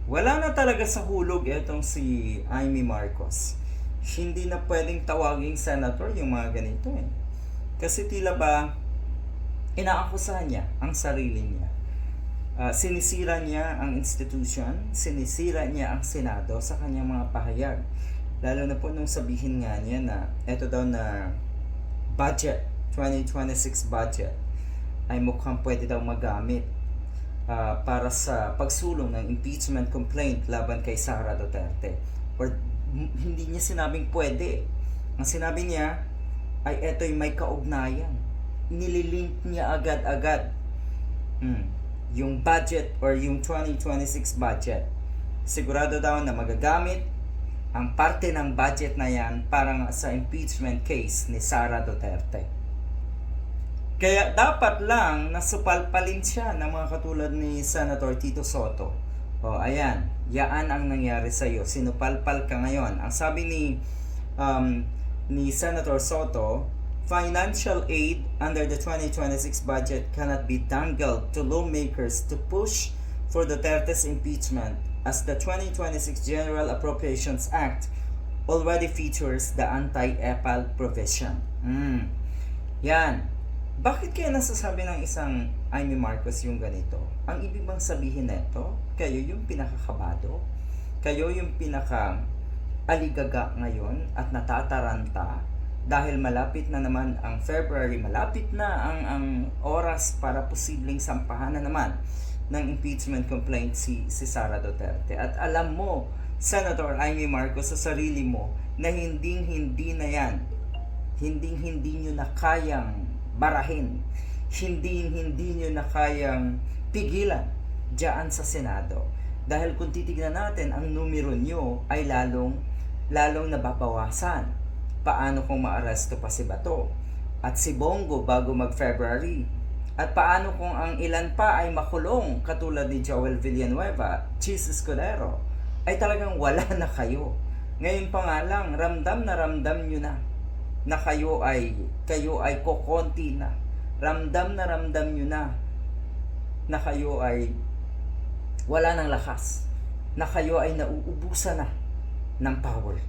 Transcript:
Wala na talaga sa hulog itong si Amy Marcos. Hindi na pwedeng tawaging senator yung mga ganito eh. Kasi tila ba inaakusahan niya ang sarili niya. Sinisira niya ang institution, sinisira niya ang Senado sa kanyang mga pahayag. Lalo na po nung sabihin nga niya na eto daw na budget, 2026 budget, ay mukhang pwede daw magamit para sa pagsulong ng impeachment complaint laban kay Sara Duterte. Or hindi niya sinabing pwede. Ang sinabi niya ay eto'y may kaugnayan. Nililink niya agad-agad yung budget or yung 2026 budget. Sigurado daw na magagamit ang parte ng budget na yan para sa impeachment case ni Sara Duterte. Kaya dapat lang nasupalpalin siya ng mga katulad ni Senator Tito Soto. O ayan, yaan ang nangyari sa iyo. Sinupalpal ka ngayon. Ang sabi ni Senator Soto, financial aid under the 2026 budget cannot be dangled to lawmakers to push for Duterte's impeachment as the 2026 General Appropriations Act already features the anti-EPAL provision. Yan. Bakit kaya nasasabi ng isang Amy Marcos yung ganito? Ang ibig bang sabihin nito, kayo yung pinakakabado? Kayo yung pinaka-aligaga ngayon at natataranta dahil malapit na naman ang February, malapit na ang oras para posibleng sampahan na naman ng impeachment complaint si Sara Duterte. At alam mo, Senator Amy Marcos, sa sarili mo na hindi na yan, hindi nyo na kayang barahin, hindi nyo na kayang pigilan diyan sa Senado. Dahil kung titignan natin, ang numero nyo ay lalong nababawasan. Paano kung maaresto pa si Bato at si Bongo bago mag-February? At paano kung ang ilan pa ay makulong katulad ni Joel Villanueva, Chis Escudero, ay talagang wala na kayo. Ngayon pa nga lang, ramdam nyo na kayo ay kokonti na. Ramdam nyo na kayo ay wala ng lakas. Na kayo ay nauubusan na ng power.